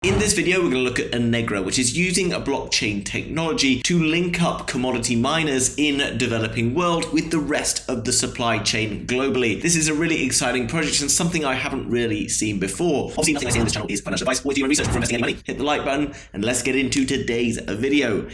In this video, we're going to look at Enegra, which is using a blockchain technology to link up commodity miners in developing world with the rest of the supply chain globally. This is a really exciting project and something I haven't really seen before. Obviously, nothing I say on this channel is financial advice. Always do your own research before investing any money. Hit the like button and let's get into today's video.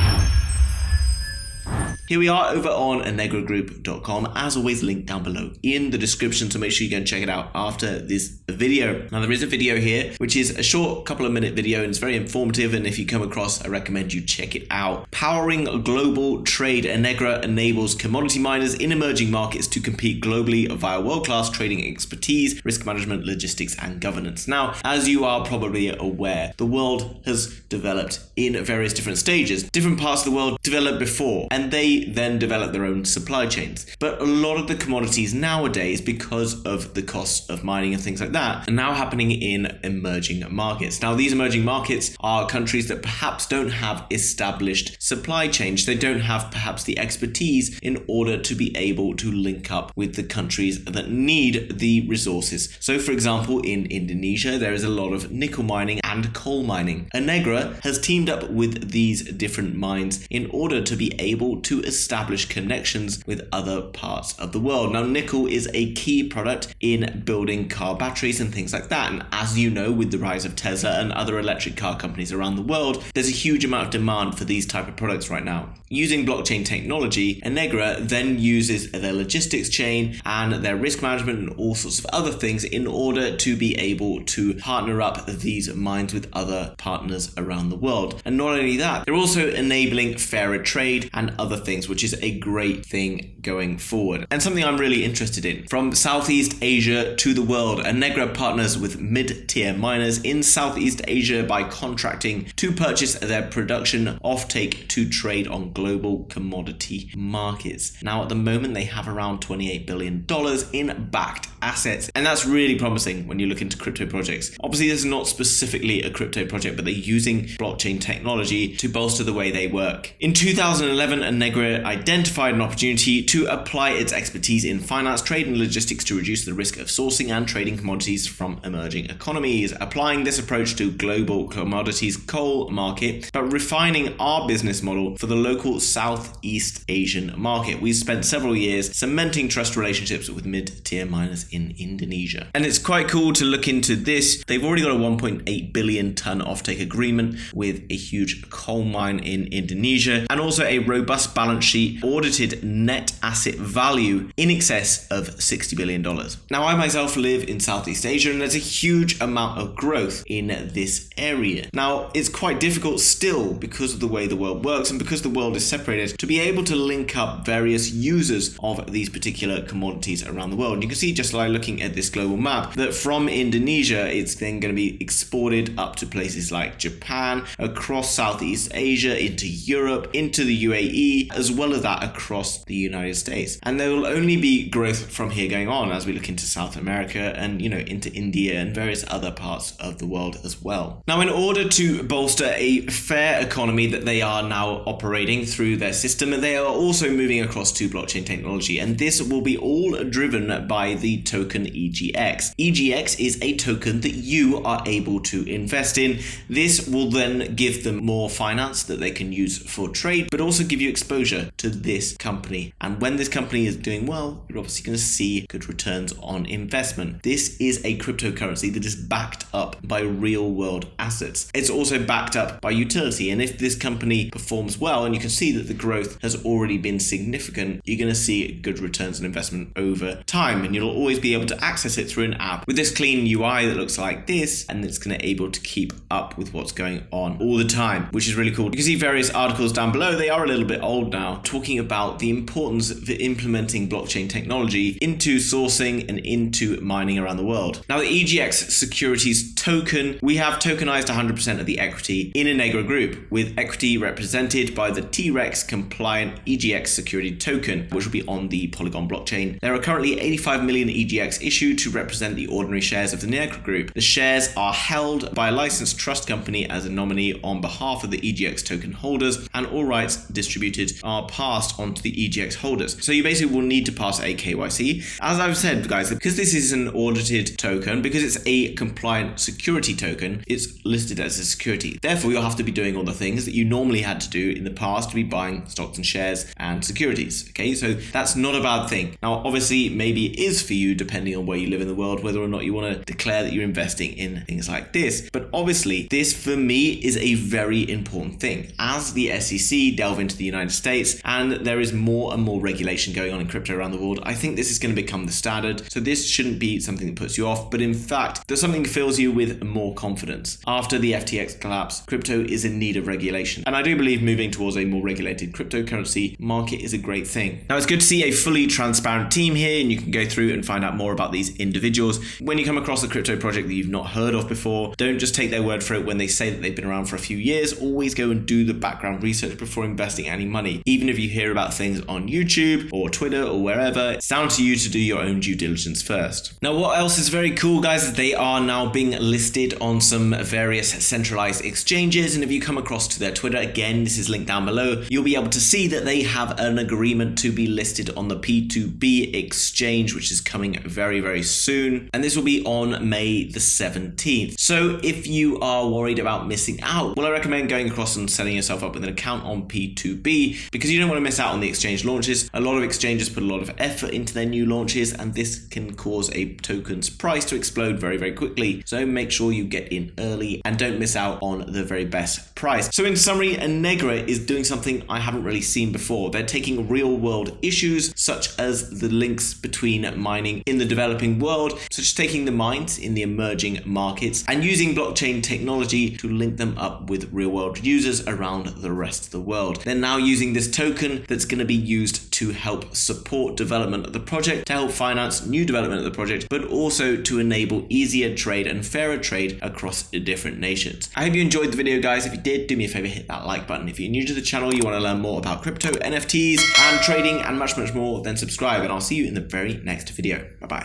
Here we are over on enegragroup.com, as always linked down below in the description, so make sure you go and check it out after this video. Now there is a video here which is a short couple of minute video and it's very informative, and if you come across, I recommend you check it out. Powering global trade, Enegra enables commodity miners in emerging markets to compete globally via world-class trading expertise, risk management, logistics and governance. Now, as you are probably aware, the world has developed in various different stages. Different parts of the world developed before and they then develop their own supply chains. But a lot of the commodities nowadays, because of the cost of mining and things like that, are now happening in emerging markets. Now, these emerging markets are countries that perhaps don't have established supply chains. They don't have perhaps the expertise in order to be able to link up with the countries that need the resources. So, for example, in Indonesia, there is a lot of nickel mining and coal mining. Enegra has teamed up with these different mines in order to be able to establish connections with other parts of the world. Now, nickel is a key product in building car batteries and things like that. And as you know, with the rise of Tesla and other electric car companies around the world, there's a huge amount of demand for these type of products right now. Using blockchain technology, Enegra then uses their logistics chain and their risk management and all sorts of other things in order to be able to partner up these mines with other partners around the world. And not only that, they're also enabling fairer trade and other things, which is a great thing going forward and something I'm really interested in. From Southeast Asia to the world, Enegra partners with mid-tier miners in Southeast Asia by contracting to purchase their production offtake to trade on global commodity markets. Now, at the moment, they have around $28 billion in backed assets, and that's really promising when you look into crypto projects. Obviously, this is not specifically a crypto project, but they're using blockchain technology to bolster the way they work. In 2011, Enegra identified an opportunity to apply its expertise in finance, trade and logistics to reduce the risk of sourcing and trading commodities from emerging economies. Applying this approach to global commodities coal market, but refining our business model for the local Southeast Asian market. We've spent several years cementing trust relationships with mid-tier miners in Indonesia. And it's quite cool to look into this. They've already got a 1.8 billion ton offtake agreement with a huge coal mine in Indonesia, and also a robust balance sheet, audited net asset value in excess of $60 billion. Now, I myself live in Southeast Asia and there's a huge amount of growth in this area. Now, it's quite difficult still because of the way the world works and because the world is separated to be able to link up various users of these particular commodities around the world. And you can see just by looking at this global map that from Indonesia, it's then going to be exported up to places like Japan, across Southeast Asia, into Europe, into the UAE, as well as that across the United States. And there will only be growth from here going on as we look into South America and, into India and various other parts of the world as well. Now, in order to bolster a fair economy that they are now operating through their system, they are also moving across to blockchain technology. And this will be all driven by the token EGX. EGX is a token that you are able to invest in. This will then give them more finance that they can use for trade, but also give you exposure to this company. And when this company is doing well, you're obviously going to see good returns on investment. This is a cryptocurrency that is backed up by real world assets. It's also backed up by utility. And if this company performs well, and you can see that the growth has already been significant, you're going to see good returns on investment over time. And you'll always be able to access it through an app with this clean UI that looks like this, and it's going to be able to keep up with what's going on all the time, which is really cool. You can see various articles down below. They are a little bit old now, talking about the importance of implementing blockchain technology into sourcing and into mining around the world. Now, the EGX securities token, we have tokenized 100% of the equity in Enegra Group, with equity represented by the T-Rex compliant EGX security token, which will be on the Polygon blockchain. There are currently 85 million EGX issued to represent the ordinary shares of the Enegra Group. The shares are held by a licensed trust company as a nominee on behalf of the EGX token holders, and all rights distributed are passed on to the EGX holders. So you basically will need to pass a KYC. As I've said, guys, because this is an audited token, because it's a compliant security token, it's listed as a security. Therefore, you'll have to be doing all the things that you normally had to do in the past to be buying stocks and shares and securities. Okay, so that's not a bad thing. Now, obviously, maybe it is for you depending on where you live in the world, whether or not you want to declare that you're investing in things like this. But obviously, this for me is a very important thing. As the SEC delve into the United States and there is more and more regulation going on in crypto around the world, I think this is going to become the standard. So this shouldn't be something that puts you off, but in fact, there's something that fills you with more confidence. After the FTX collapse, crypto is in need of regulation. And I do believe moving towards a more regulated cryptocurrency market is a great thing. Now, it's good to see a fully transparent team here, and you can go through and find out more about these individuals. When you come across a crypto project that you've not heard of before, don't just take their word for it when they say that they've been around for a few years. Always go and do the background research before investing any money. Even if you hear about things on YouTube or Twitter or wherever, it's down to you to do your own due diligence first. Now, what else is very cool, guys, is they are now being listed on some various centralized exchanges. And if you come across to their Twitter, again, this is linked down below, you'll be able to see that they have an agreement to be listed on the P2B exchange, which is coming very, very soon. And this will be on May the 17th. So if you are worried about missing out, well, I recommend going across and setting yourself up with an account on P2B, because you don't want to miss out on the exchange launches. A lot of exchanges put a lot of effort into their new launches, and this can cause a token's price to explode very, very quickly. So make sure you get in early and don't miss out on the very best price. So in summary, Enegra is doing something I haven't really seen before. They're taking real world issues such as the links between mining in the developing world, such as taking the mines in the emerging markets and using blockchain technology to link them up with real world users around the rest of the world. They're now using this token that's going to be used to help support development of the project, to help finance new development of the project, but also to enable easier trade and fairer trade across different nations. I hope you enjoyed the video, guys. If you did, do me a favor, hit that like button. If you're new to the channel, you want to learn more about crypto, NFTs, and trading, and much, much more, then subscribe, and I'll see you in the very next video. Bye-bye.